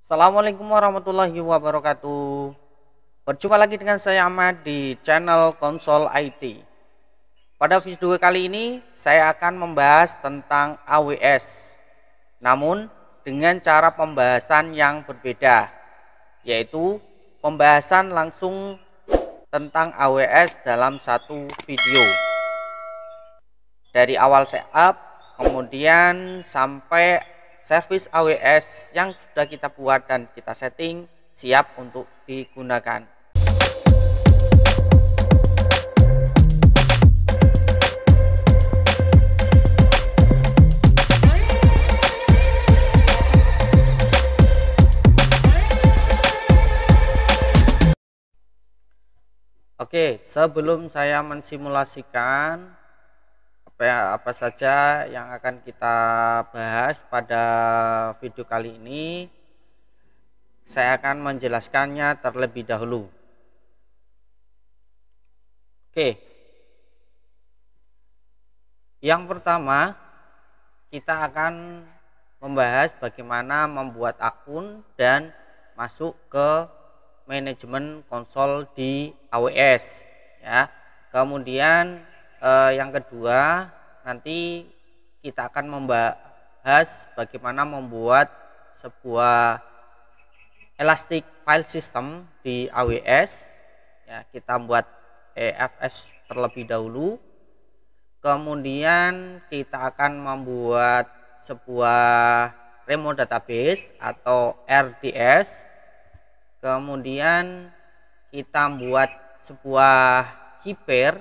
Assalamualaikum warahmatullahi wabarakatuh. Berjumpa lagi dengan saya Ahmad di channel Konsol IT. Pada video kali ini saya akan membahas tentang AWS, namun dengan cara pembahasan yang berbeda, yaitu pembahasan langsung tentang AWS dalam satu video. Dari awal setup, kemudian sampai servis AWS yang sudah kita buat dan kita setting siap untuk digunakan. Oke, sebelum saya mensimulasikan apa saja yang akan kita bahas pada video kali ini, saya akan menjelaskannya terlebih dahulu. Oke, yang pertama kita akan membahas bagaimana membuat akun dan masuk ke manajemen konsol di AWS ya. Kemudian yang kedua, nanti kita akan membahas bagaimana membuat sebuah elastic file system di AWS ya. Kita buat EFS terlebih dahulu, kemudian kita akan membuat sebuah remote database atau RDS, kemudian kita membuat sebuah key pair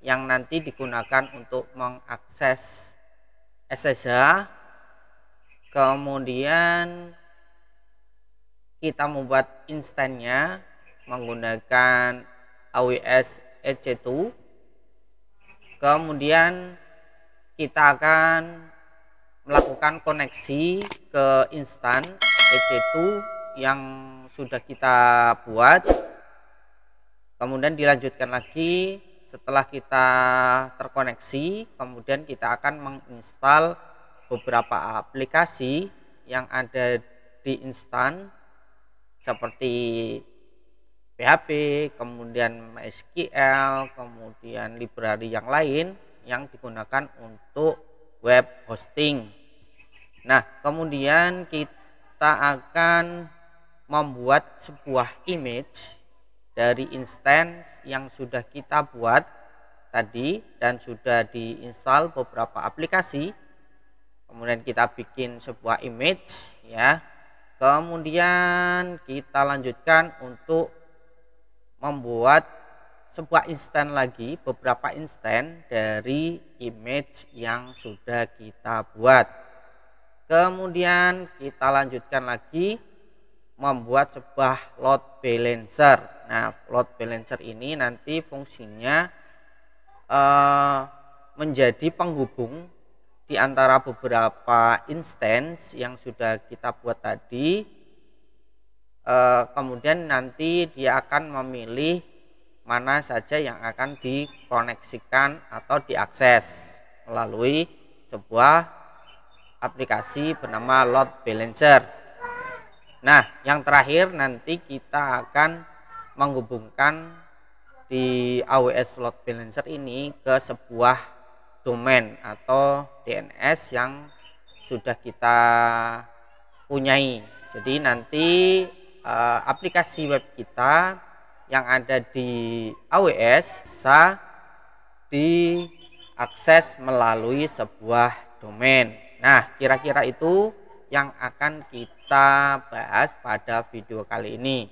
yang nanti digunakan untuk mengakses SSH. Kemudian kita membuat instannya menggunakan AWS EC2. Kemudian kita akan melakukan koneksi ke instan EC2 yang sudah kita buat. Kemudian dilanjutkan lagi. Setelah kita terkoneksi, kemudian kita akan menginstal beberapa aplikasi yang ada di instan seperti PHP, kemudian MySQL, kemudian library yang lain yang digunakan untuk web hosting. Nah, kemudian kita akan membuat sebuah image dari instance yang sudah kita buat tadi dan sudah diinstal beberapa aplikasi. Kemudian kita bikin sebuah image ya. Kemudian kita lanjutkan untuk membuat sebuah instan lagi, beberapa instan dari image yang sudah kita buat. Kemudian kita lanjutkan lagi membuat sebuah load balancer. Nah, load balancer ini nanti fungsinya menjadi penghubung di antara beberapa instance yang sudah kita buat tadi. Kemudian nanti dia akan memilih mana saja yang akan dikoneksikan atau diakses melalui sebuah aplikasi bernama load balancer. Nah, yang terakhir nanti kita akan menghubungkan di AWS Load Balancer ini ke sebuah domain atau DNS yang sudah kita punyai. Jadi nanti aplikasi web kita yang ada di AWS bisa diakses melalui sebuah domain. Nah, kira-kira itu yang akan kita bahas pada video kali ini.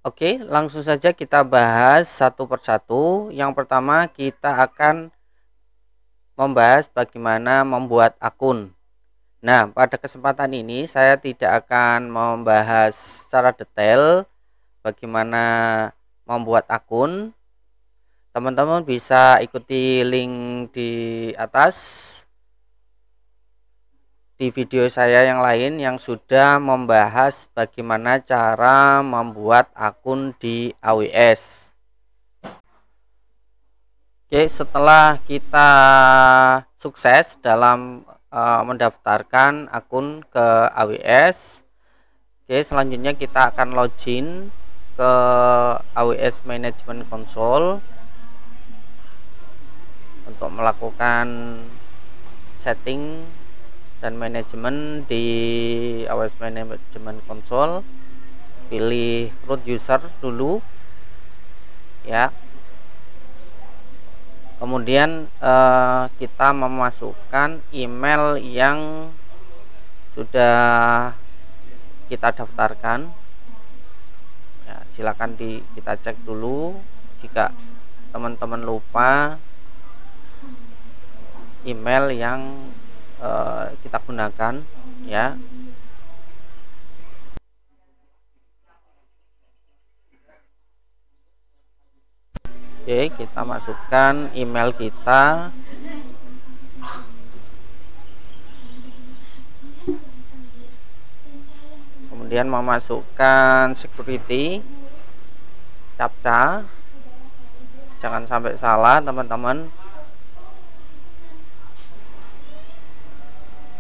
Oke, langsung saja kita bahas satu persatu. Yang pertama kita akan membahas bagaimana membuat akun. Nah, pada kesempatan ini saya tidak akan membahas secara detail bagaimana membuat akun. Teman-teman bisa ikuti link di atas di video saya yang lain yang sudah membahas bagaimana cara membuat akun di AWS. Oke, setelah kita sukses dalam mendaftarkan akun ke AWS. Oke, selanjutnya kita akan login ke AWS Management Console untuk melakukan setting dan manajemen di AWS Management Console. Pilih root user dulu ya. Kemudian kita memasukkan email yang sudah kita daftarkan ya, silakan kita cek dulu jika teman-teman lupa email yang kita gunakan ya. Oke, kita masukkan email kita. Kemudian memasukkan security captcha. Jangan sampai salah, teman-teman.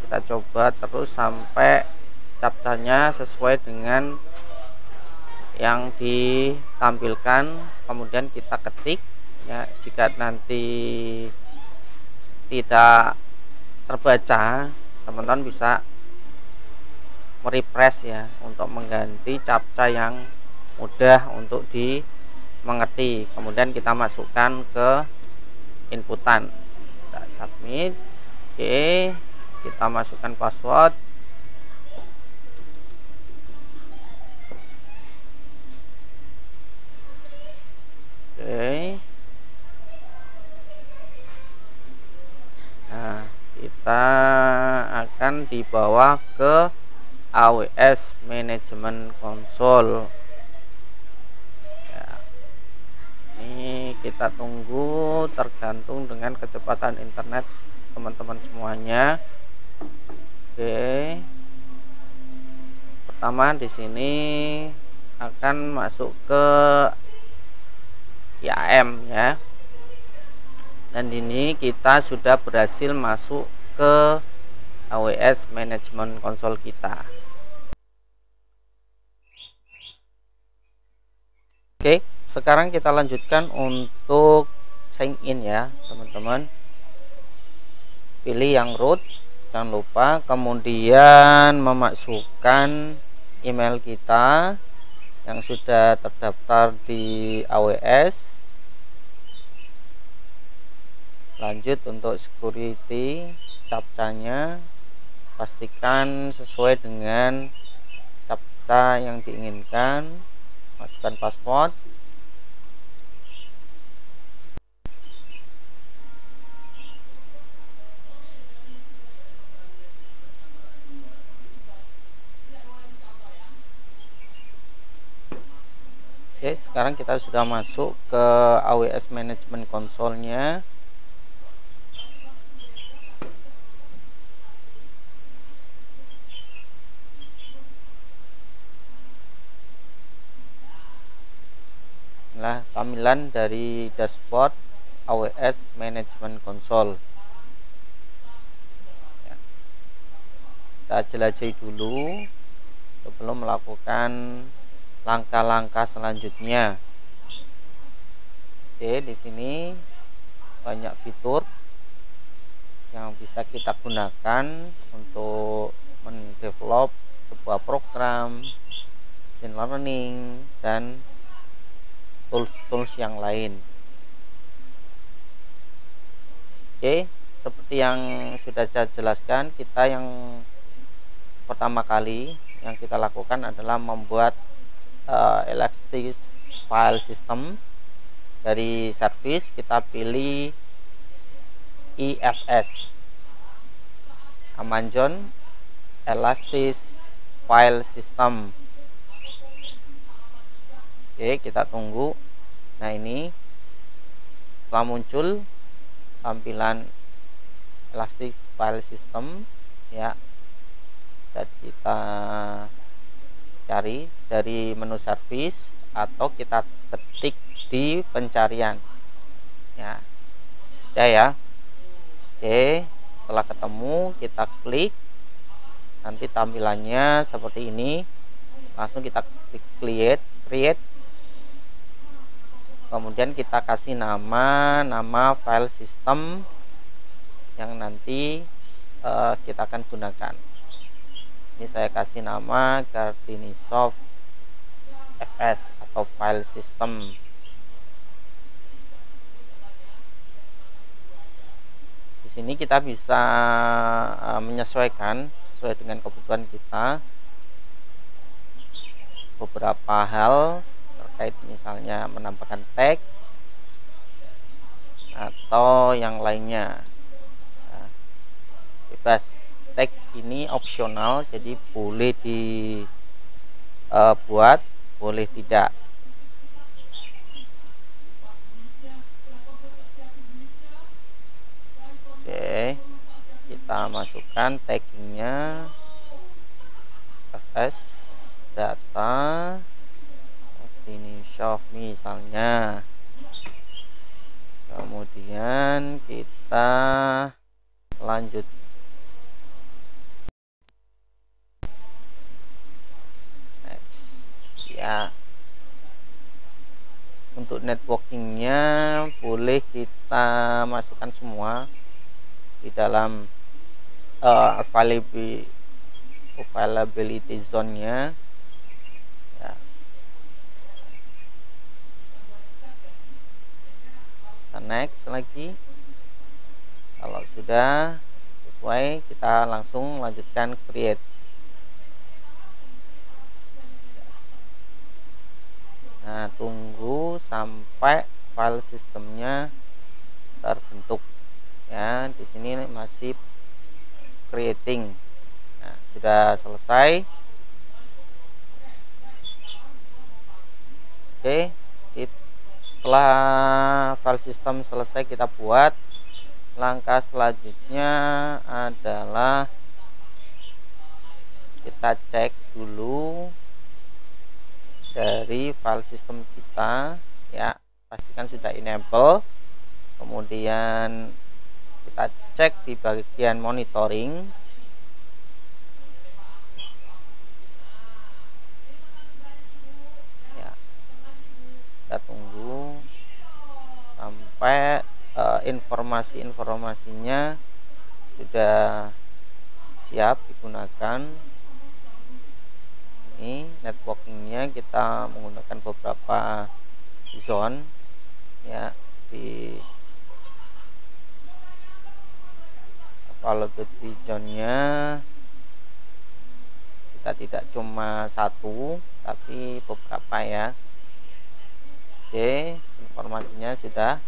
Kita coba terus sampai captchanya sesuai dengan yang ditampilkan, kemudian kita ketik ya. Jika nanti tidak terbaca, teman-teman bisa merefresh ya untuk mengganti captcha yang mudah untuk dimengerti. Kemudian kita masukkan ke inputan, kita submit. Oke, kita masukkan password. Oke. Nah, kita akan dibawa ke AWS Management Console ya. Ini kita tunggu, tergantung dengan kecepatan internet teman-teman semuanya. Oke. Pertama di sini akan masuk ke IAM ya. Dan ini kita sudah berhasil masuk ke AWS Management Console kita. Oke, sekarang kita lanjutkan untuk sign in ya, teman-teman. Pilih yang root, jangan lupa, kemudian memasukkan email kita yang sudah terdaftar di AWS. Lanjut untuk security captchanya, pastikan sesuai dengan captcha yang diinginkan. Masukkan password. Oke, sekarang kita sudah masuk ke AWS Management Console-nya. Nah, tampilan dari dashboard AWS Management Console ya. Kita jelajahi dulu sebelum melakukan langkah-langkah selanjutnya. Oke, di sini banyak fitur yang bisa kita gunakan untuk mendevelop sebuah program, machine learning, dan tools-tools yang lain. Oke, seperti yang sudah saya jelaskan, kita yang pertama kali yang kita lakukan adalah membuat Elastic File System. Dari service kita pilih EFS, Amazon Elastic File System. Oke, kita tunggu. Nah, ini setelah muncul tampilan Elastic File System ya, jadi kita cari dari menu service atau kita ketik di pencarian ya. Ya. Oke, Setelah ketemu, kita klik, nanti tampilannya seperti ini. Langsung kita klik create, kemudian kita kasih nama file system yang nanti kita akan gunakan. Ini saya kasih nama Gardinisoft FS atau file system. Di sini kita bisa menyesuaikan sesuai dengan kebutuhan kita beberapa hal terkait, misalnya menambahkan tag atau yang lainnya. Nah, bebas, tag ini opsional, jadi boleh dibuat, boleh tidak. Oke, kita masukkan taggingnya fs data ini shop misalnya. Kemudian kita lanjut. Next ya. Untuk networkingnya boleh kita masukkan semua di dalam availability zone-nya ya. Kita next lagi. Kalau sudah sesuai, kita langsung lanjutkan create. Nah, tunggu sampai file sistemnya terbentuk ya. Di sini masih creating. Nah, sudah selesai. Oke, setelah file system selesai kita buat, langkah selanjutnya adalah kita cek dulu dari file system kita ya, pastikan sudah enable. Kemudian kita cek di bagian monitoring ya. Kita tunggu sampai informasinya sudah siap digunakan. Ini networkingnya kita menggunakan beberapa zone ya. Di availability zone-nya kita tidak cuma satu tapi beberapa ya. Oke, informasinya sudah.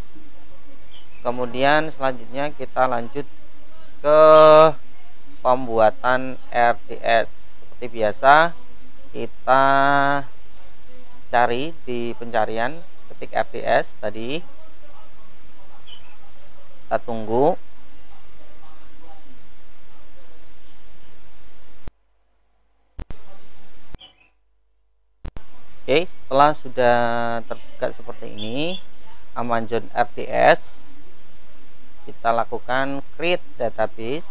Kemudian selanjutnya kita lanjut ke pembuatan RDS. Seperti biasa, kita cari di pencarian, ketik RDS tadi, kita tunggu. Oke, setelah sudah terbuka seperti ini Amazon RDS, kita lakukan create database.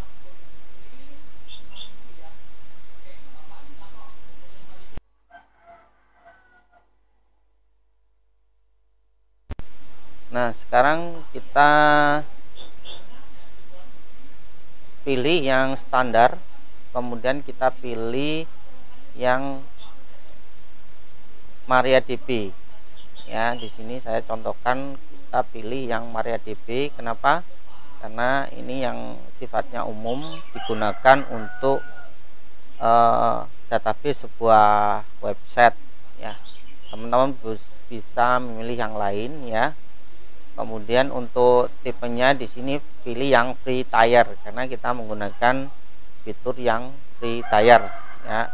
Nah, sekarang kita pilih yang standar, kemudian kita pilih yang MariaDB ya. Di sini saya contohkan, kita pilih yang MariaDB. Kenapa? Karena ini yang sifatnya umum, digunakan untuk database sebuah website ya. Teman-teman bisa memilih yang lain ya. Kemudian untuk tipenya di sini pilih yang free tier, karena kita menggunakan fitur yang free tier ya.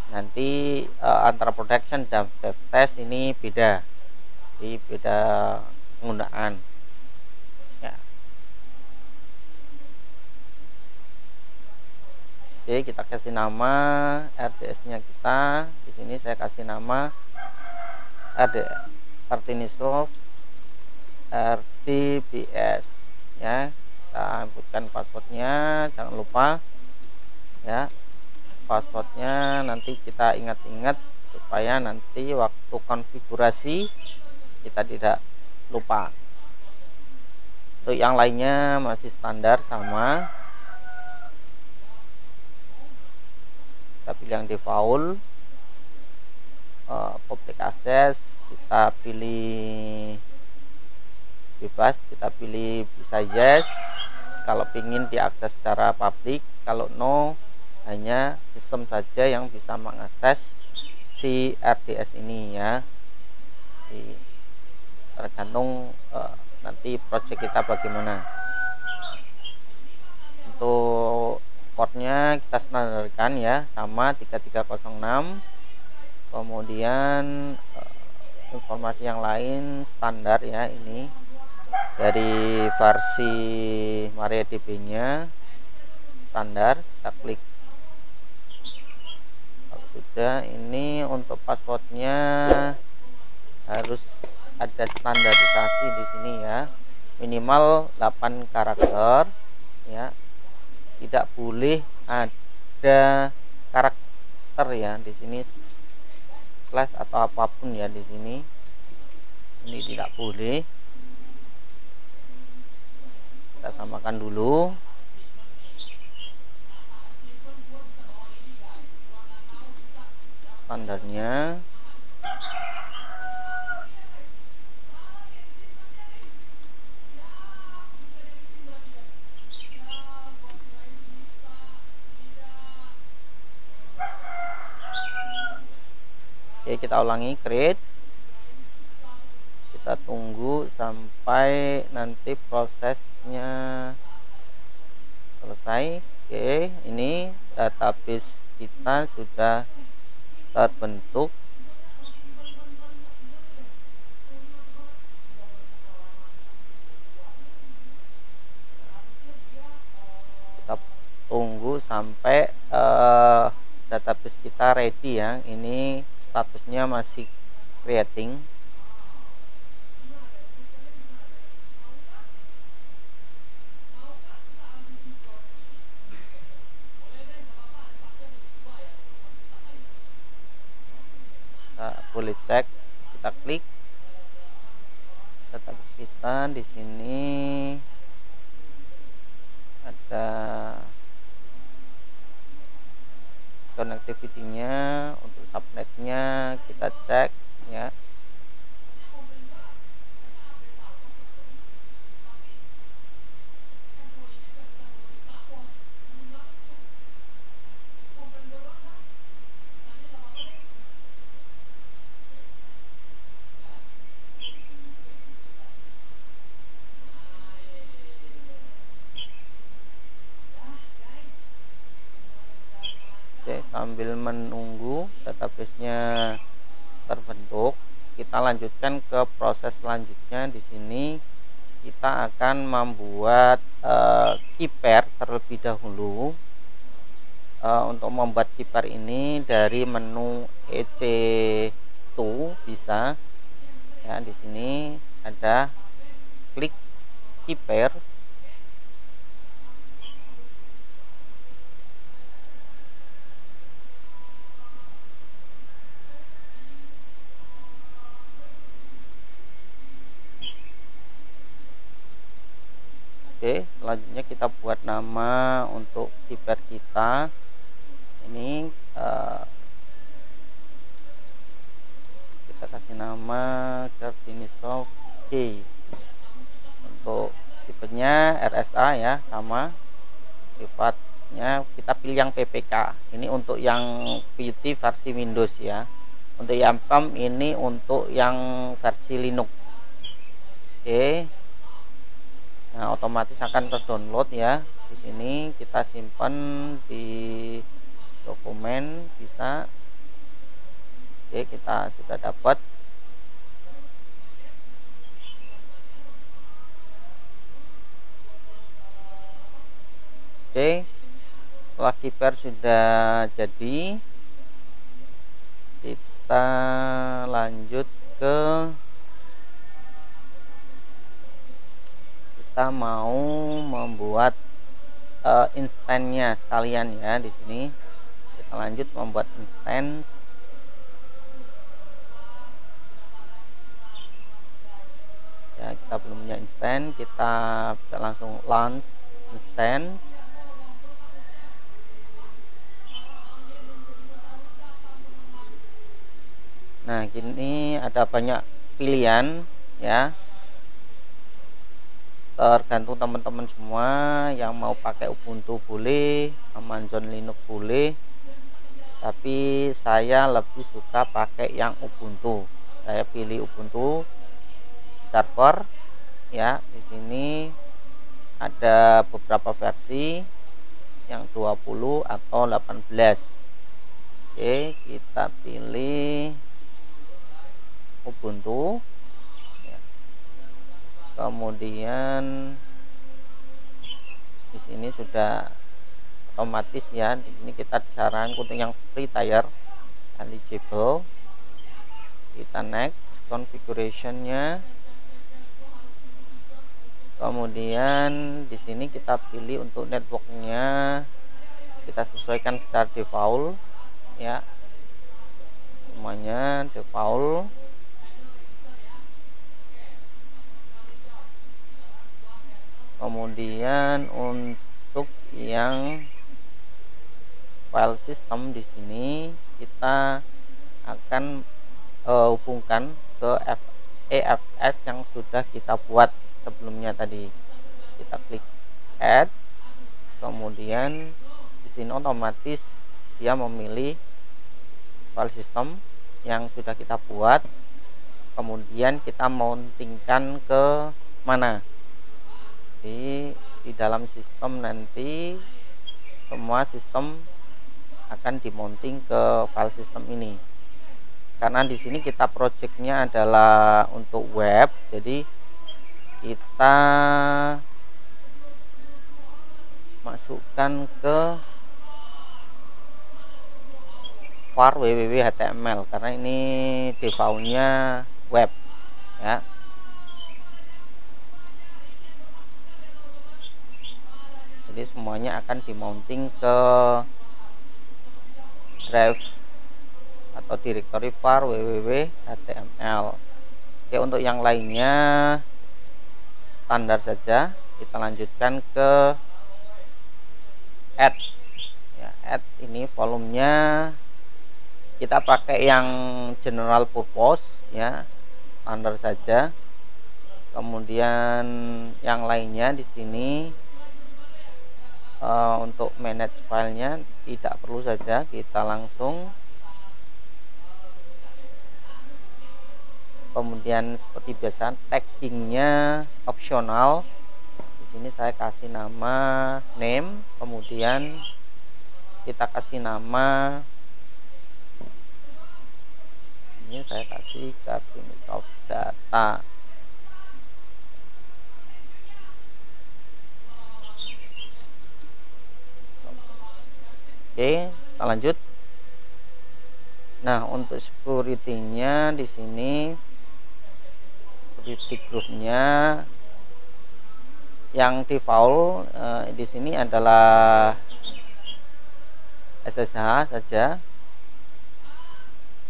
Nanti antara production dan dev test ini beda, jadi beda penggunaan ya. Oke, kita kasih nama RDS-nya kita. Di sini saya kasih nama Gardinisoft RDBS ya. Kita kita inputkan passwordnya, jangan lupa ya, passwordnya nanti kita ingat-ingat supaya nanti waktu konfigurasi kita tidak lupa. Untuk yang lainnya masih standar sama, kita pilih yang default, public access kita pilih bebas, kita pilih bisa yes kalau ingin diakses secara publik, kalau no hanya sistem saja yang bisa mengakses si RDS ini ya. Jadi, tergantung nanti project kita bagaimana. Untuk portnya kita standarkan ya sama 3306. Kemudian informasi yang lain standar ya, ini dari versi MariaDB nya standar, kita klik. Kalau sudah, ini untuk passwordnya harus ada standarisasi di sini ya, minimal 8 karakter ya, tidak boleh ada karakter ya di sini slash atau apapun ya di sini, ini tidak boleh. Kita samakan dulu. Standarnya oke, kita ulangi create, kita tunggu sampai nanti prosesnya selesai. Oke, ini database kita sudah terbentuk. Kita tunggu sampai database kita ready ya. Ini statusnya masih creating. Kita boleh cek, kita klik database kita. Di sini ada connectivity-nya, untuk subnet-nya kita cek ya. Oke, sambil menunggu database-nya terbentuk, kita lanjutkan ke proses selanjutnya. Di sini kita akan membuat key pair terlebih dahulu. Untuk membuat key pair ini dari menu EC2 bisa ya. Di sini ada klik key pair. Oke, selanjutnya kita buat nama untuk key pair kita. Ini kita kasih nama Kartinisoft K. Untuk tipenya RSA ya, sama. Sifatnya kita pilih yang PPK. Ini untuk yang PUT versi Windows ya. Untuk yang PAM ini untuk yang versi Linux. Oke. Nah, otomatis akan terdownload ya. Di sini kita simpan di dokumen bisa. Oke, kita sudah dapat. Oke, setelah key pair sudah jadi, kita lanjut ke kita mau membuat instannya sekalian ya. Di sini kita lanjut membuat instance. Ya, kita belum punya instance, kita bisa langsung launch instance. Nah, gini ada banyak pilihan ya. Tergantung teman-teman semua, yang mau pakai Ubuntu boleh, Amazon Linux boleh. Tapi saya lebih suka pakai yang Ubuntu. Saya pilih Ubuntu server ya. Di sini ada beberapa versi, yang 20 atau 18. Oke, kita pilih Ubuntu ya. Kemudian di sini sudah otomatis ya. Di sini kita disarankan untuk yang free tier eligible. Kita next configurationnya. Kemudian di sini kita pilih untuk networknya, kita sesuaikan secara default ya, semuanya default. Kemudian untuk yang file system, di sini kita akan hubungkan ke EFS yang sudah kita buat sebelumnya tadi. Kita klik add, kemudian di sini otomatis dia memilih file system yang sudah kita buat. Kemudian kita mountingkan ke mana? Di dalam sistem nanti semua sistem akan dimounting ke file system ini. Karena di sini kita projectnya adalah untuk web, jadi kita masukkan ke var www.html karena ini defaultnya web ya. Jadi semuanya akan dimounting ke drive atau directory var www.html. Oke, untuk yang lainnya standar saja. Kita lanjutkan ke add ya. Add ini volumenya kita pakai yang general purpose ya, standar saja. Kemudian yang lainnya di sini untuk manage filenya tidak perlu saja, kita langsung. Kemudian seperti biasa taggingnya opsional. Di sini saya kasih nama name, kemudian kita kasih nama, ini saya kasih Microsoft Data. Oke, kita lanjut. Nah, untuk security-nya di sini security group-nya yang default di sini adalah SSH saja.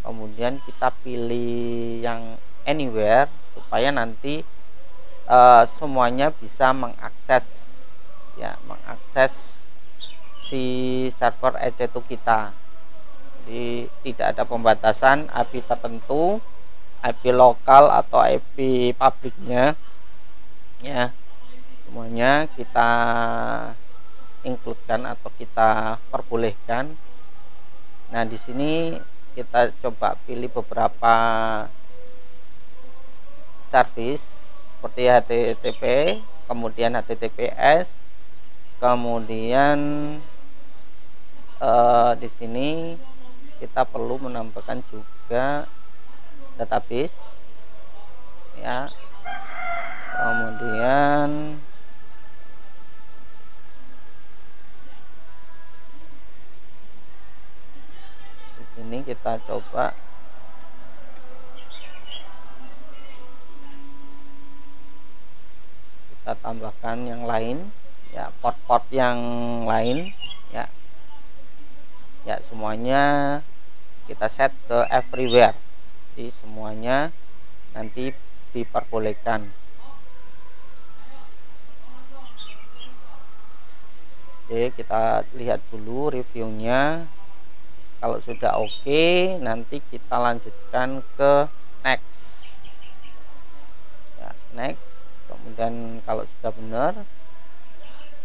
Kemudian kita pilih yang anywhere supaya nanti semuanya bisa mengakses ya, mengakses si server EC2 kita. Jadi tidak ada pembatasan IP tertentu, IP lokal atau IP publiknya ya, semuanya kita includekan atau kita perbolehkan. Nah, di sini kita coba pilih beberapa service seperti HTTP, kemudian HTTPS, kemudian di sini kita perlu menambahkan juga database ya. Kemudian di sini kita coba kita tambahkan yang lain ya, port-port yang lain ya. Ya, semuanya kita set ke everywhere, jadi semuanya nanti diperbolehkan. Oke, kita lihat dulu reviewnya. Kalau sudah oke, nanti kita lanjutkan ke next ya, next. Kemudian kalau sudah benar,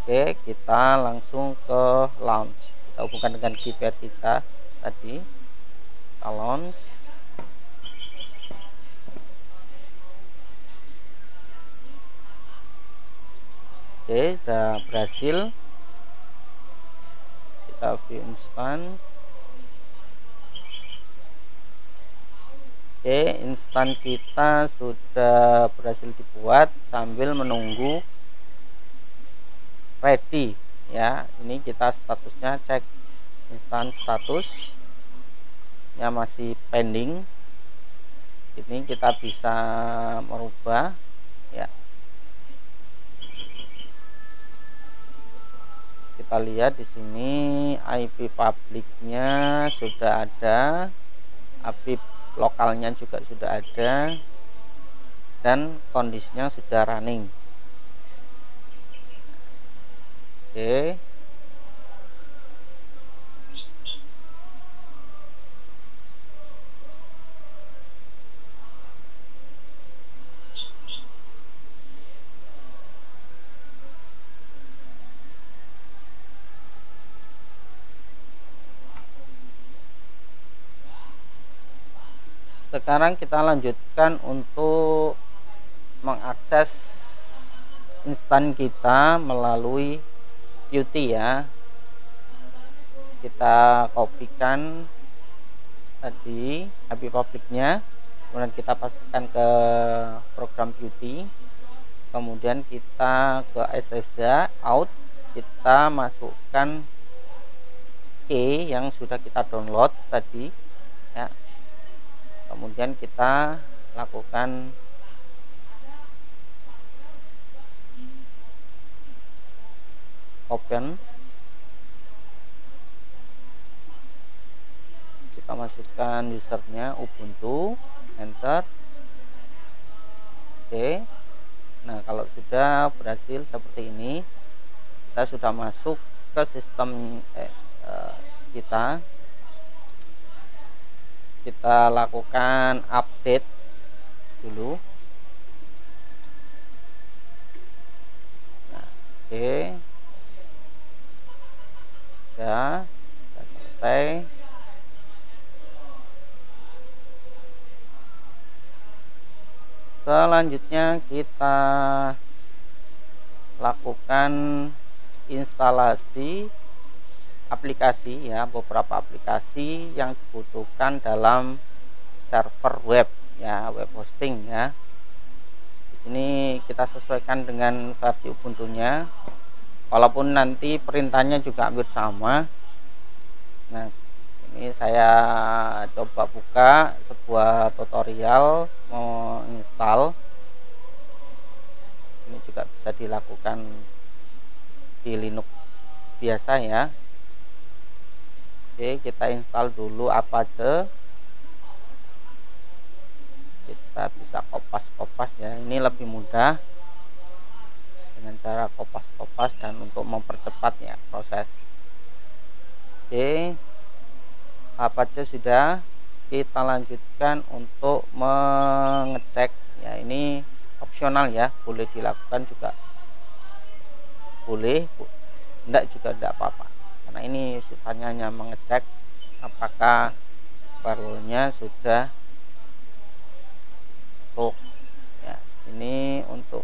oke, kita langsung ke launch. Kita hubungkan dengan keypad kita tadi, kita launch. Oke, sudah berhasil. Kita view instance. Oke, instan kita sudah berhasil dibuat sambil menunggu ready ya. Ini kita statusnya cek instan status ya, masih pending. Ini kita bisa merubah ya. Kita lihat di sini IP publiknya sudah ada, IP lokalnya juga sudah ada, dan kondisinya sudah running. Oke, sekarang kita lanjutkan untuk mengakses instan kita melalui Qt ya. Kita kopikan tadi IP publiknya, kemudian kita pastikan ke program Qt, kemudian kita ke SSH out, kita masukkan key yang sudah kita download tadi ya. Kemudian kita lakukan open, kita masukkan usernya Ubuntu, enter. Oke, nah kalau sudah berhasil seperti ini, kita sudah masuk ke sistem kita lakukan update dulu. Nah, oke, sudah selesai. Selanjutnya kita lakukan instalasi aplikasi ya, beberapa aplikasi yang dibutuhkan dalam server web ya, web hosting ya. Di sini kita sesuaikan dengan versi Ubuntu-nya, walaupun nanti perintahnya juga hampir sama. Nah, ini saya coba buka sebuah tutorial menginstal. Ini juga bisa dilakukan di Linux biasa ya. Oke, kita install dulu Apache. Kita bisa kopas-kopas ya, ini lebih mudah dengan cara kopas-kopas dan untuk mempercepat ya proses. Oke, Apache sudah. Kita lanjutkan untuk mengecek ya, ini opsional ya, boleh dilakukan juga boleh, enggak juga enggak apa-apa, karena ini sifatnya hanya mengecek apakah firewallnya sudah masuk ya. Ini untuk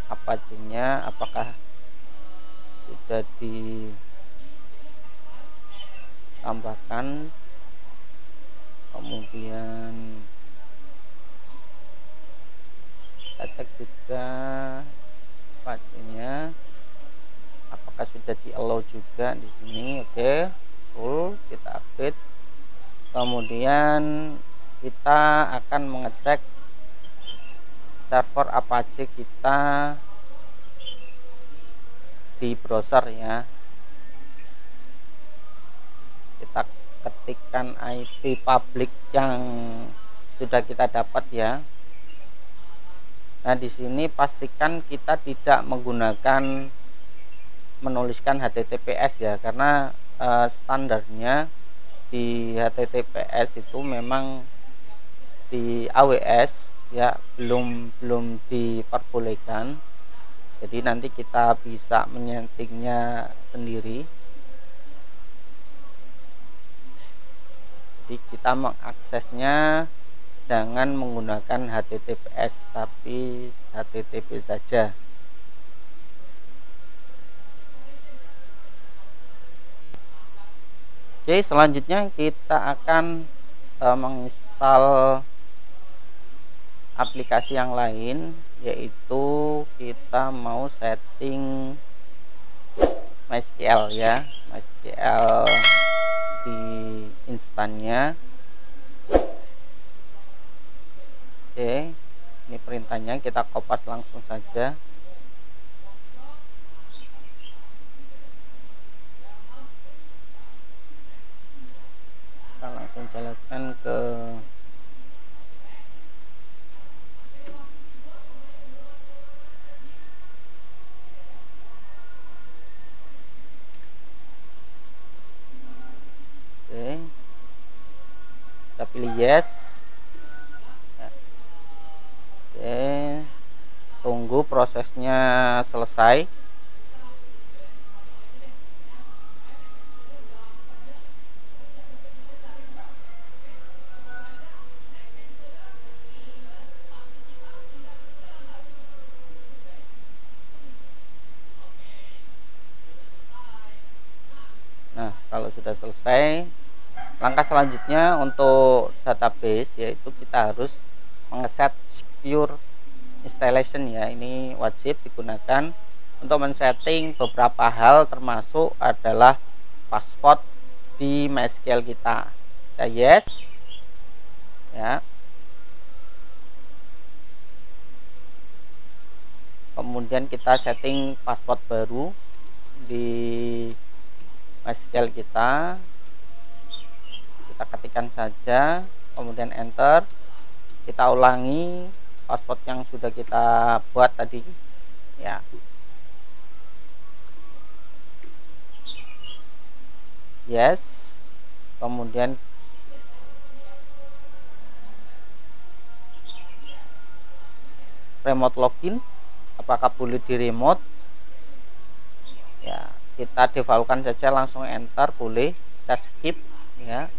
Apache-nya apakah sudah ditambahkan, kemudian kita cek juga Apache-nya apakah sudah di allow juga di sini. Oke, full, kita update. Kemudian kita akan mengecek server Apache kita di browser ya. Kita ketikkan IP publik yang sudah kita dapat ya. Nah, di sini pastikan kita tidak menggunakan menuliskan HTTPS ya, karena standarnya di HTTPS itu memang di AWS ya belum diperbolehkan. Jadi nanti kita bisa menyetingnya sendiri. Jadi kita mengaksesnya jangan menggunakan HTTPS tapi HTTP saja. Oke, selanjutnya kita akan menginstal aplikasi yang lain, yaitu kita mau setting MySQL ya, MySQL di instannya. Oke, ini perintahnya, kita kopas langsung saja. Kita langsung jalankan ke kita pilih yes. Oke, tunggu prosesnya selesai. Nah, kalau sudah selesai, langkah selanjutnya untuk database yaitu kita harus mengeset secure installation ya. Ini wajib digunakan untuk men-setting beberapa hal, termasuk adalah password di MySQL kita. Kita yes ya. Kemudian kita setting password baru di MySQL kita ketikkan saja, kemudian enter. Kita ulangi password yang sudah kita buat tadi ya. Yes, kemudian remote login, apakah boleh di remote ya, kita defaultkan saja, langsung enter, boleh. Kita skip ya.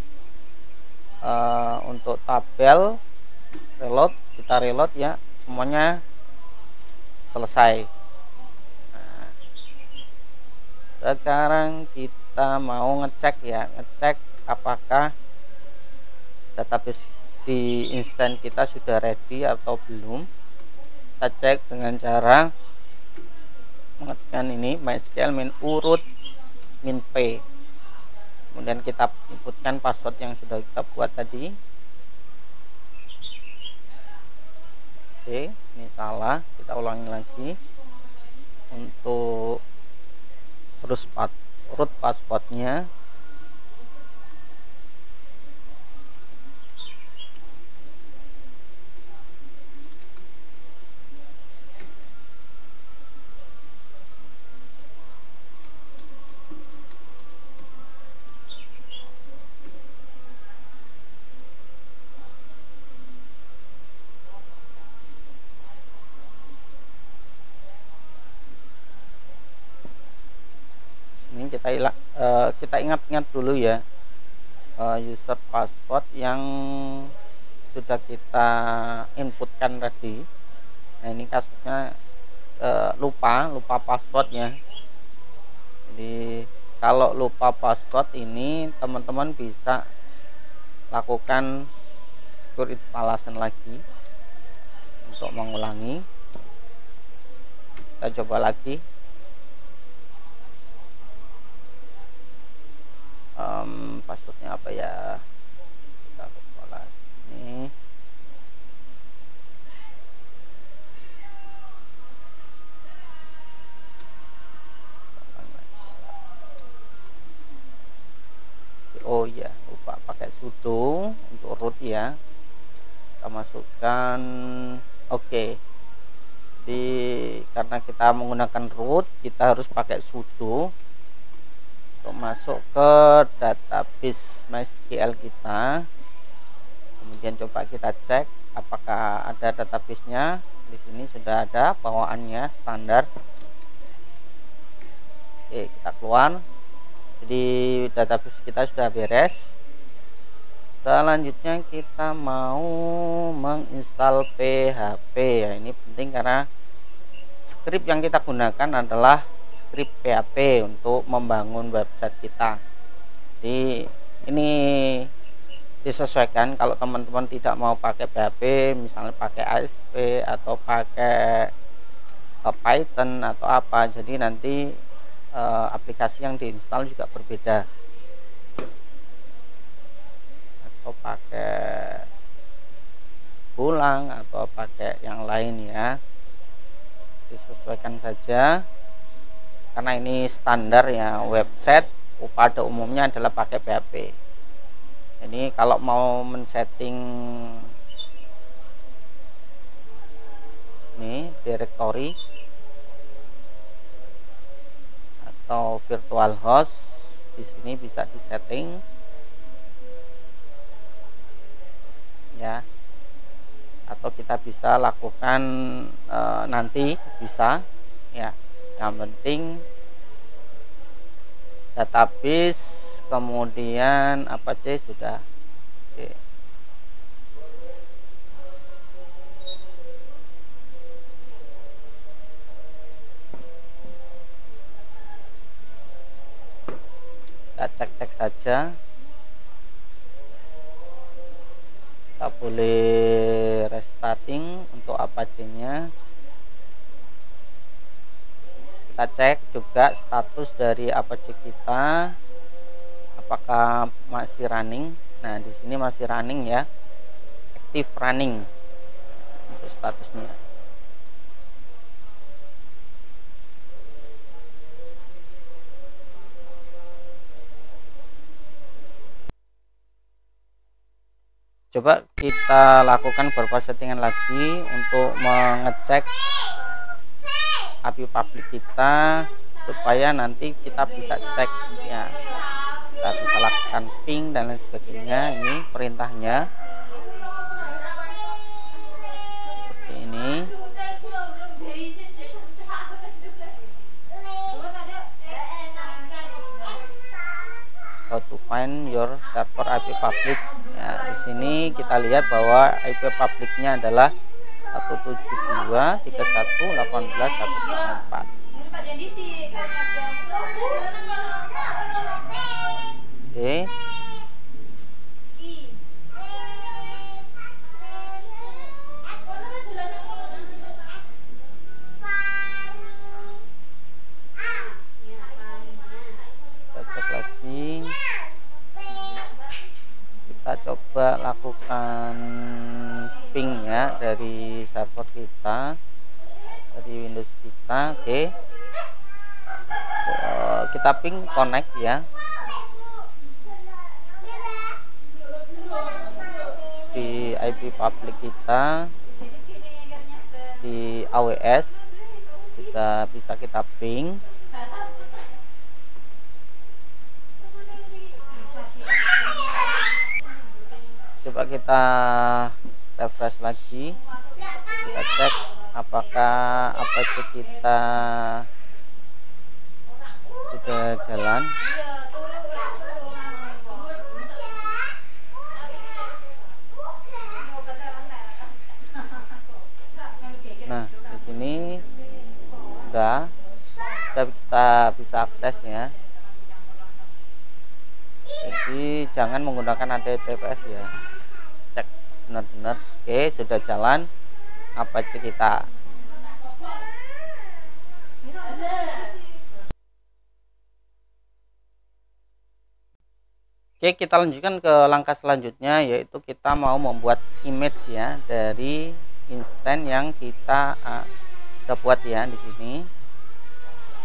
Untuk tabel reload, kita reload ya, semuanya selesai. Nah, sekarang kita mau ngecek ya, ngecek apakah database di instan kita sudah ready atau belum. Kita cek dengan cara mengetikkan ini MySQL min urut min p, kemudian kita inputkan password yang sudah kita buat tadi. Oke, ini salah, kita ulangi lagi untuk root passwordnya. Ini kita ingat-ingat dulu ya, user password yang sudah kita inputkan tadi. Nah, ini kasusnya lupa passwordnya. Jadi kalau lupa password ini teman-teman bisa lakukan secure installation lagi untuk mengulangi. Kita coba lagi. Passwordnya apa ya, kita lupa lagi. Oh ya, lupa pakai sudo untuk root ya. Kita masukkan oke. Jadi karena kita menggunakan root, kita harus pakai sudo untuk masuk ke database MySQL kita. Kemudian coba kita cek apakah ada database-nya. Di sini sudah ada bawaannya standar. Oke, kita keluar. Jadi database kita sudah beres. Selanjutnya kita mau menginstal PHP ya. Ini penting karena script yang kita gunakan adalah script PHP untuk membangun website kita. Jadi ini disesuaikan. Kalau teman-teman tidak mau pakai PHP, misalnya pakai ASP atau pakai Python atau apa, jadi nanti aplikasi yang diinstal juga berbeda, atau pakai Golang atau pakai yang lain ya. Disesuaikan saja karena ini standar ya, website pada umumnya adalah pakai PHP. Ini kalau mau men-setting nih directory atau virtual host, di sini bisa disetting ya, atau kita bisa lakukan nanti bisa ya. Yang penting database kemudian apa aja sudah. Oke. Kita cek-cek saja. Kita boleh restarting untuk Apache-nya. Kita cek juga status dari Apache kita apakah masih running. Nah, di sini masih running ya. Active running untuk statusnya. Coba kita lakukan beberapa settingan lagi untuk mengecek API public kita supaya nanti kita bisa cek ya. Kita bisa lakukan ping dan lain sebagainya. Ini perintahnya seperti ini. How to find your server IP public. Ya, di sini kita lihat bahwa IP publiknya adalah 172.31.18.134. Oke. Kita cek lagi. Kita coba lakukan ping ya dari server kita, dari Windows kita. Oke. Kita ping connect ya di IP public kita di AWS. Bisa kita ping. Coba kita refresh lagi, kita cek apakah Apache kita sudah jalan. Nah, di sini sudah kita bisa akses ya. Jadi jangan menggunakan HTTPS ya. Cek benar-benar. Oke, sudah jalan Apache kita. Oke, kita lanjutkan ke langkah selanjutnya, yaitu kita mau membuat image ya dari instance yang kita udah buat ya. Di sini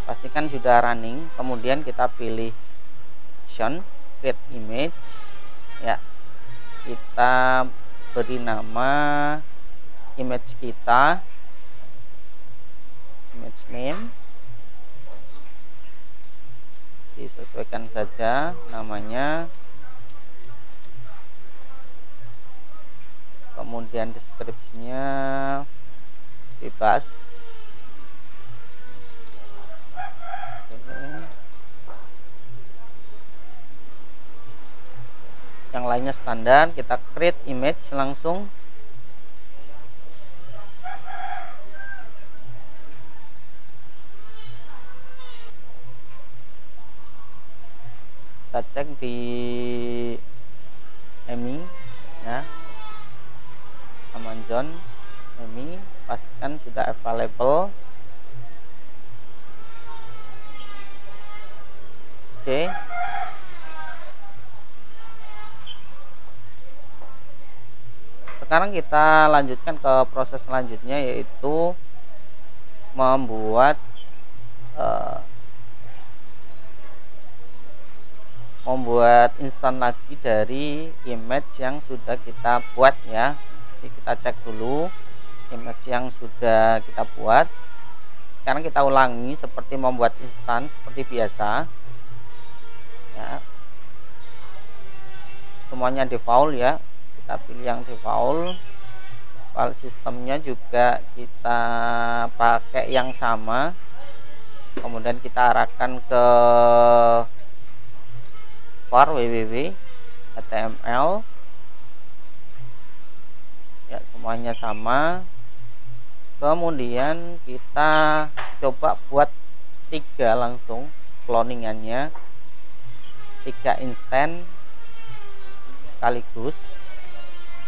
pastikan sudah running, kemudian kita pilih option create image ya, kita beri nama image kita, image name, disesuaikan saja namanya, kemudian deskripsinya bebas. Yang lainnya standar, kita create image langsung. Kita cek di EMI ya, Amazon EMI, pastikan sudah available. Oke. Sekarang kita lanjutkan ke proses selanjutnya, yaitu membuat instan lagi dari image yang sudah kita buat ya. Jadi kita cek dulu image yang sudah kita buat. Sekarang kita ulangi seperti membuat instan seperti biasa ya. Semuanya default ya, kita pilih yang default. File sistemnya juga kita pakai yang sama, kemudian kita arahkan ke var www html ya, semuanya sama. Kemudian kita coba buat 3 langsung cloningannya, 3 instan sekaligus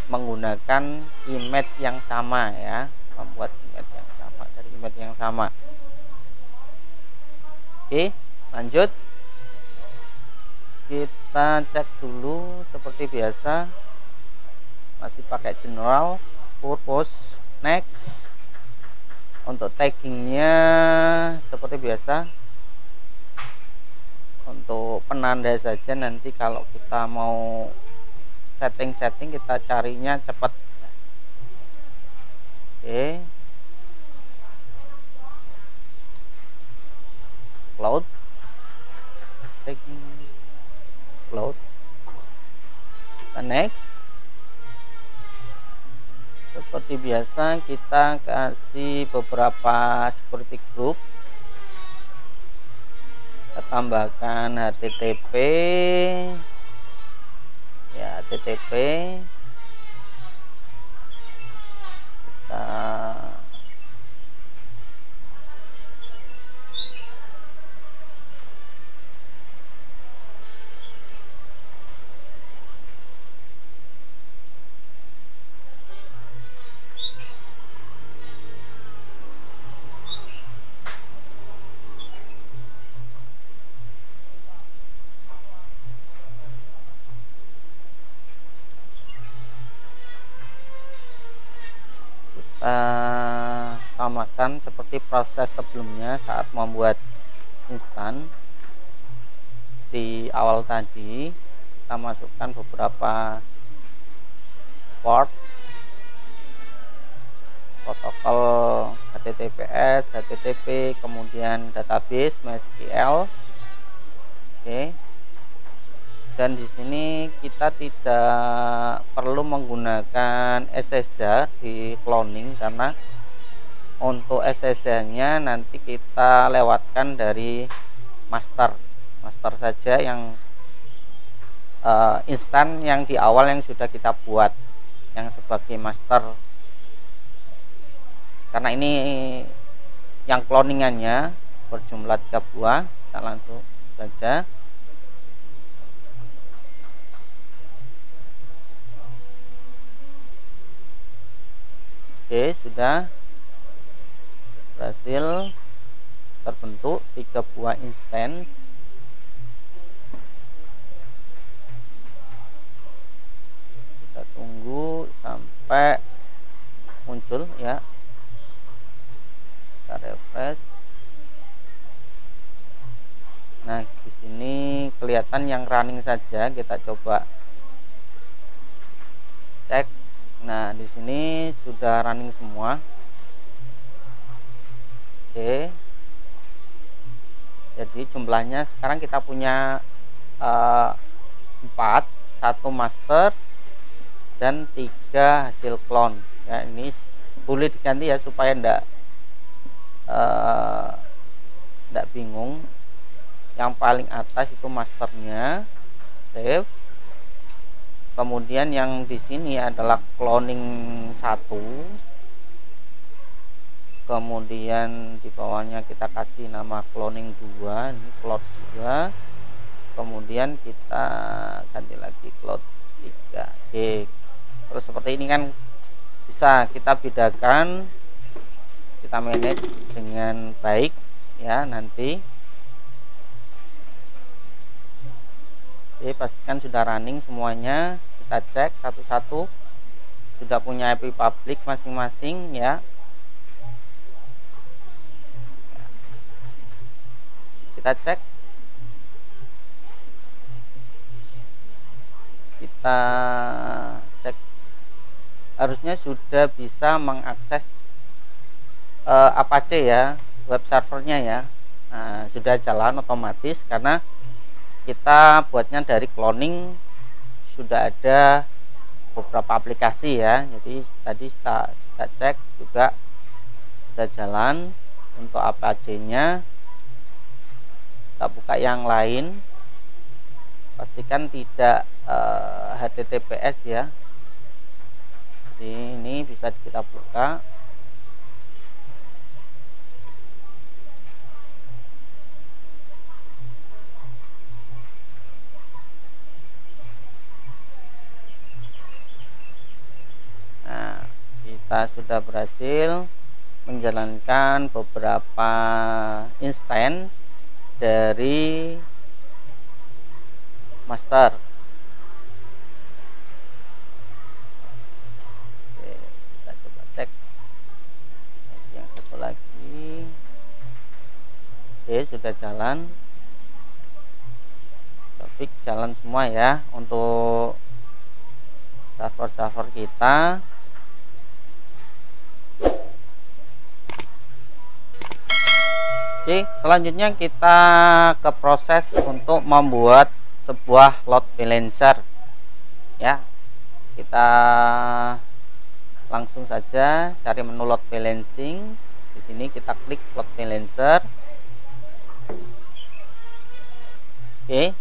menggunakan image yang sama ya, membuat image yang sama dari image yang sama. Oke, lanjut. Kita cek dulu seperti biasa, masih pakai general purpose. Next. Untuk taggingnya seperti biasa, untuk penanda saja, nanti kalau kita mau setting kita carinya cepat. Oke, cloud tagging, cloud. Kita next. Seperti biasa kita kasih beberapa security group, kita tambahkan HTTP ya, HTTP kita samakan seperti proses sebelumnya saat membuat instan. Di awal tadi kita masukkan beberapa port, protokol HTTPS, HTTP, kemudian database MySQL. Oke. Dan di sini kita tidak perlu menggunakan SSH di cloning, karena untuk SSH-nya nanti kita lewatkan dari master saja, yang instan yang di awal yang sudah kita buat yang sebagai master. Karena ini yang cloningannya berjumlah 3 buah, kita langsung saja. Oke, sudah berhasil terbentuk 3 buah instance. Kita tunggu sampai muncul ya, kita refresh. Nah, di sini kelihatan kelihatan yang running saja. Kita coba cek. Nah, di sini sudah running semua. Oke. Jadi jumlahnya sekarang kita punya 4, 1 master dan 3 hasil clone. Ya, ini boleh diganti ya supaya enggak bingung. Yang paling atas itu masternya, save. Kemudian yang di sini adalah cloning 1. Kemudian di bawahnya kita kasih nama cloning 2, ini cloud 2. Kemudian kita ganti lagi cloud 3. Oke. Terus seperti ini kan bisa kita bedakan, kita manage dengan baik ya nanti. Oke, pastikan sudah running semuanya. Kita cek satu-satu, sudah punya IP public masing-masing ya. Kita cek, harusnya sudah bisa mengakses Apache ya, web servernya ya. Nah, sudah jalan otomatis karena kita buatnya dari cloning. Sudah ada beberapa aplikasi ya, jadi tadi kita cek juga sudah jalan. Untuk Apache nya kita buka yang lain, pastikan tidak HTTPS ya. Jadi ini bisa kita buka. Nah, kita sudah berhasil menjalankan beberapa instan dari master. Oke, kita coba cek yang satu lagi. Oke, sudah jalan. Topik jalan semua ya untuk server-server kita. Oke, selanjutnya kita ke proses untuk membuat sebuah load balancer ya. Kita langsung saja cari menu load balancing. Di sini kita klik load balancer. Oke.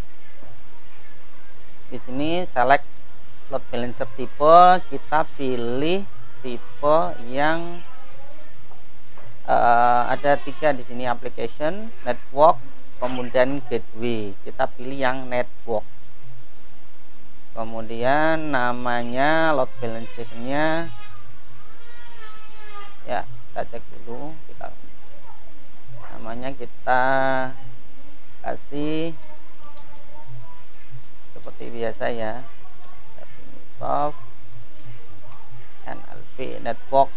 Di sini select load balancer tipe, kita pilih tipe yang ada 3 di sini, application, network, kemudian gateway. Kita pilih yang network. Kemudian namanya load balancernya ya, kita cek dulu. Namanya kita kasih seperti biasa ya, soft NLP, network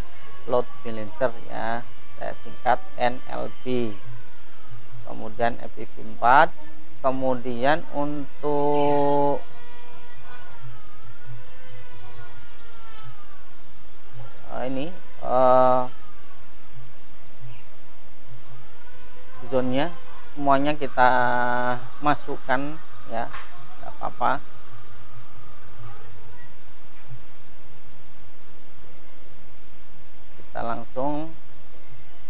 load balancer ya, saya singkat NLB. Kemudian FTP4. Kemudian untuk ini zonnya semuanya kita masukkan ya, nggak apa-apa. Kita langsung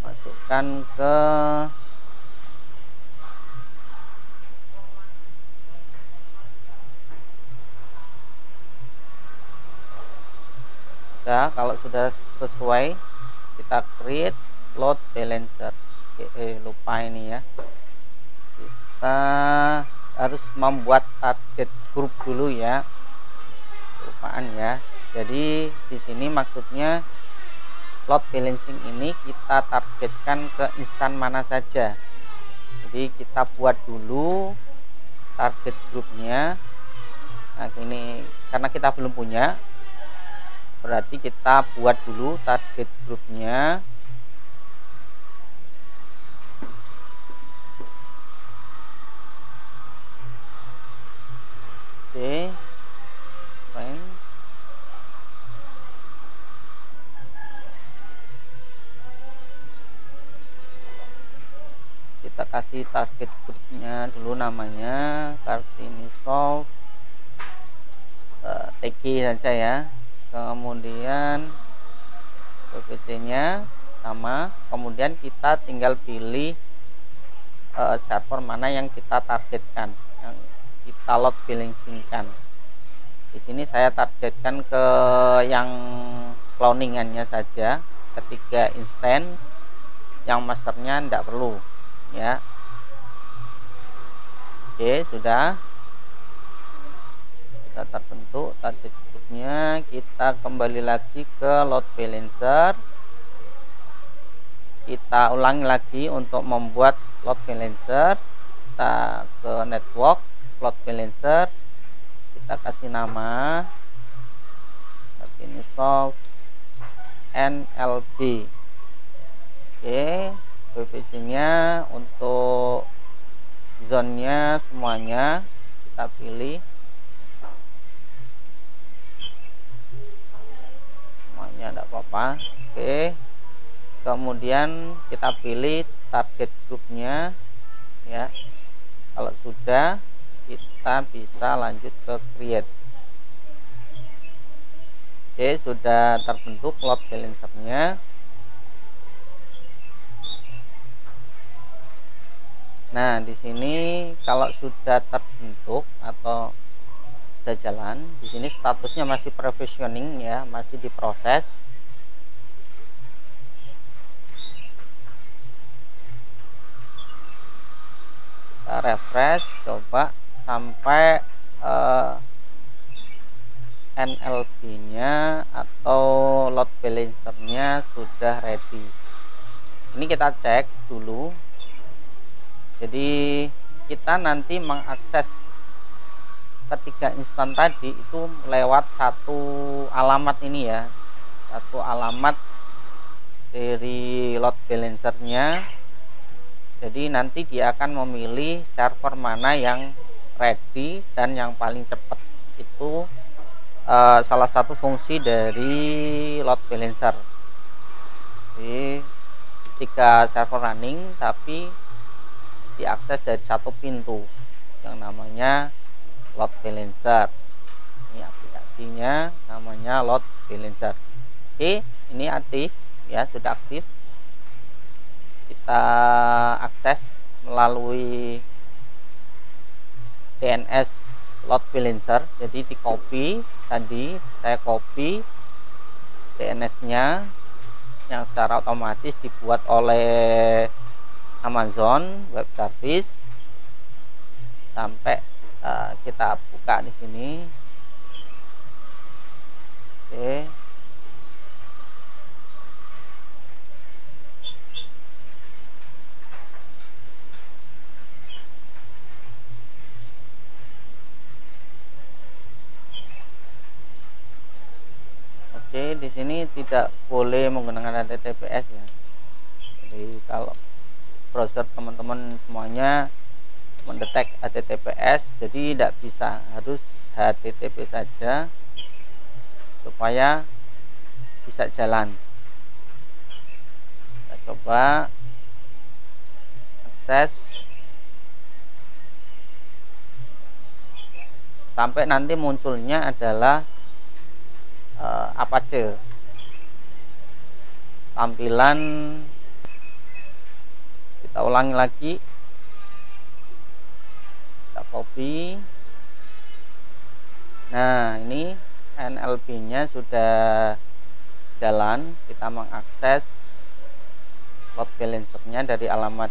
masukkan ke ya, kalau sudah sesuai kita create load balancer. Lupa ini ya, kita harus membuat target group dulu ya, lupaan ya. Jadi di sini maksudnya load balancing ini kita targetkan ke instan mana saja. Jadi kita buat dulu target grupnya. Nah, ini karena kita belum punya, berarti kita buat dulu target grupnya. kasih target grupnya dulu, namanya Kartini Soft TG saja ya. Kemudian PPC nya sama, kemudian kita tinggal pilih server mana yang kita targetkan, yang kita load balancingkan. Di sini saya targetkan ke yang cloningannya saja, ketiga instance, yang masternya tidak perlu ya. Oke, sudah kita terbentuk target groupnya. Kita kembali lagi ke load balancer, kita ulangi lagi untuk membuat load balancer. Kita ke network load balancer, kita kasih nama ini soft NLB. Oke, PVC nya untuk zone-nya semuanya kita pilih, semuanya tidak apa-apa. Oke, kemudian kita pilih target grupnya ya. Kalau sudah, kita bisa lanjut ke create. Oke, sudah terbentuk load balancernya. Nah, di sini kalau sudah terbentuk atau sudah jalan, di sini statusnya masih provisioning ya, masih diproses. Kita refresh, coba sampai NLB-nya atau load balancer-nya sudah ready. Ini kita cek dulu. Jadi kita nanti mengakses ketiga instan tadi itu lewat satu alamat ini ya, satu alamat dari load balancer-nya. Jadi nanti dia akan memilih server mana yang ready dan yang paling cepat. Itu salah satu fungsi dari load balancer. Jadi 3 server running tapi diakses dari satu pintu yang namanya load balancer. Ini aplikasinya namanya load balancer. Oke, ini aktif ya, sudah aktif. Kita akses melalui DNS load balancer. Jadi di copy, tadi saya copy DNS-nya yang secara otomatis dibuat oleh Amazon Web Service. Sampai kita buka di sini. Oke. Oke, di sini tidak boleh menggunakan HTTPS ya. Jadi kalau browser teman-teman semuanya mendetek HTTPS, jadi tidak bisa, harus HTTP saja supaya bisa jalan. Kita coba akses sampai nanti munculnya adalah Apache. Tampilan kita ulangi lagi, kita copy. Nah, ini NLB nya sudah jalan. Kita mengakses load balancer nya dari alamat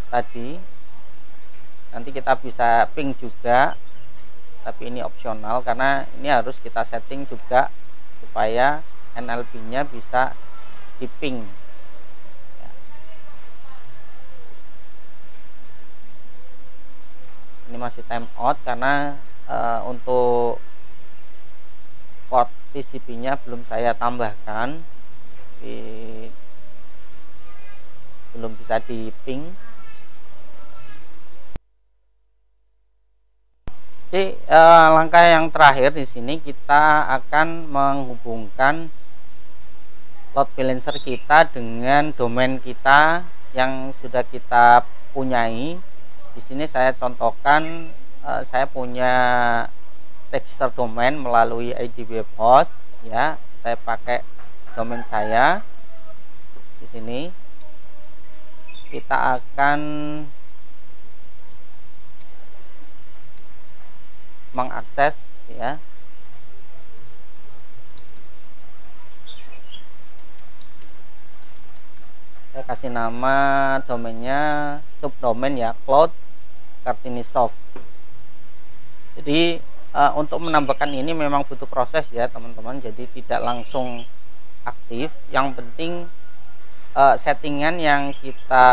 tadi. Nanti kita bisa ping juga, tapi ini opsional karena ini harus kita setting juga supaya NLB nya bisa di ping. Ini masih time out karena untuk port TCP nya belum saya tambahkan, belum bisa di ping. Jadi langkah yang terakhir di sini kita akan menghubungkan load balancer kita dengan domain kita yang sudah kita punyai. Di sini saya contohkan, saya punya register domain melalui ID web host ya. Saya pakai domain saya. Di sini kita akan mengakses ya. Saya kasih nama domainnya subdomain ya, Cloud Kartini Soft. Jadi untuk menambahkan ini memang butuh proses ya teman-teman, jadi tidak langsung aktif. Yang penting settingan yang kita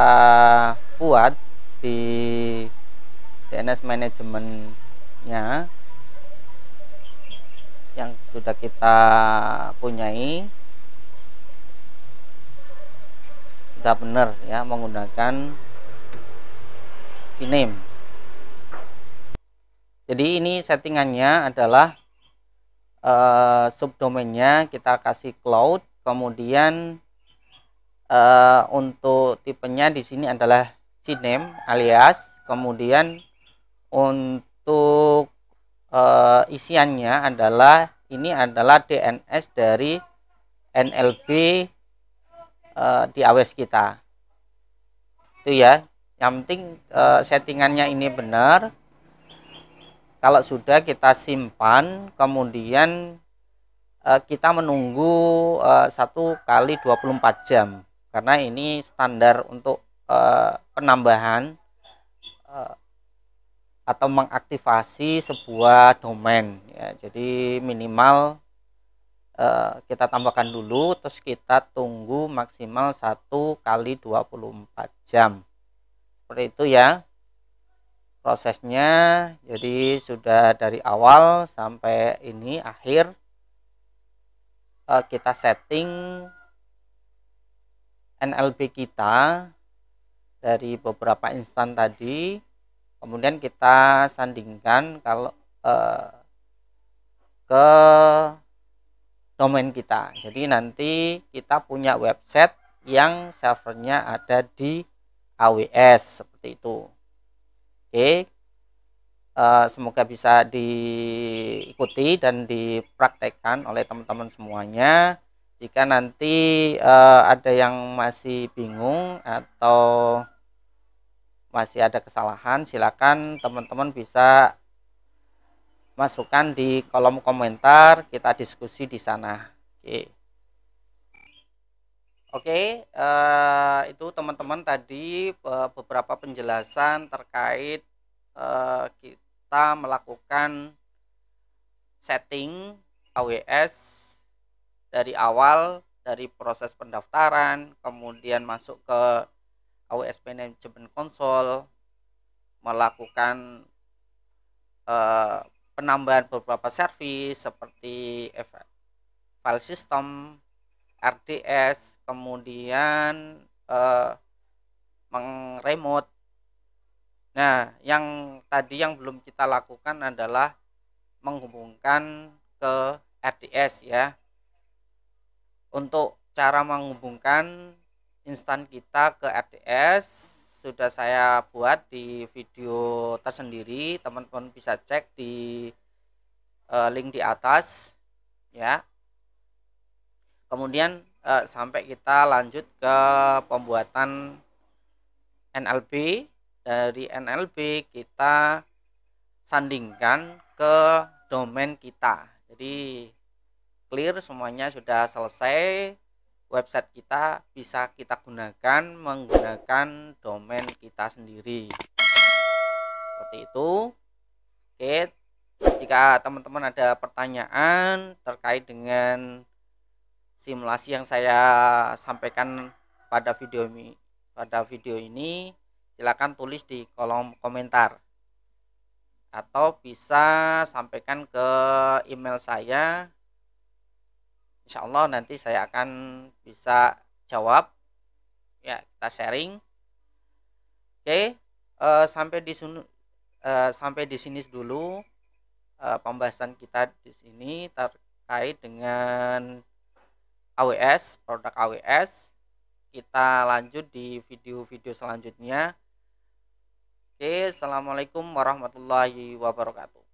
buat di DNS manajemennya yang sudah kita punyai sudah benar ya, menggunakan CNAME. Jadi ini settingannya adalah subdomainnya kita kasih cloud, kemudian untuk tipenya di sini adalah CNAME alias, kemudian untuk isiannya adalah ini adalah DNS dari NLB di AWS kita. Itu ya. Yang penting settingannya ini benar. Kalau sudah kita simpan, kemudian kita menunggu 1 kali 24 jam karena ini standar untuk penambahan atau mengaktifasi sebuah domain ya. Jadi minimal kita tambahkan dulu, terus kita tunggu maksimal 1 kali 24 jam. Seperti itu ya prosesnya. Jadi sudah dari awal sampai ini akhir kita setting NLB kita dari beberapa instan tadi, kemudian kita sandingkan kalau ke domain kita. Jadi nanti kita punya website yang servernya ada di AWS seperti itu. Oke, semoga bisa diikuti dan dipraktekkan oleh teman-teman semuanya. Jika nanti ada yang masih bingung atau masih ada kesalahan, silakan teman-teman bisa masukkan di kolom komentar, kita diskusi di sana. Oke, itu teman-teman tadi beberapa penjelasan terkait kita melakukan setting AWS dari awal, dari proses pendaftaran, kemudian masuk ke AWS Management Console, melakukan penambahan beberapa service seperti file system, RDS, kemudian mengremote. Nah, yang tadi yang belum kita lakukan adalah menghubungkan ke RDS ya. Untuk cara menghubungkan instan kita ke RDS sudah saya buat di video tersendiri, teman-teman bisa cek di link di atas ya. Kemudian sampai kita lanjut ke pembuatan NLB. Dari NLB kita sandingkan ke domain kita. Jadi clear, semuanya sudah selesai. Website kita bisa kita gunakan menggunakan domain kita sendiri. Seperti itu. Oke, jika teman-teman ada pertanyaan terkait dengan simulasi yang saya sampaikan pada video ini, silakan tulis di kolom komentar atau bisa sampaikan ke email saya. Insya Allah nanti saya akan bisa jawab ya, kita sharing. Oke, sampai di sini dulu pembahasan kita di sini terkait dengan AWS, produk AWS. Kita lanjut di video-video selanjutnya. Oke, assalamualaikum warahmatullahi wabarakatuh.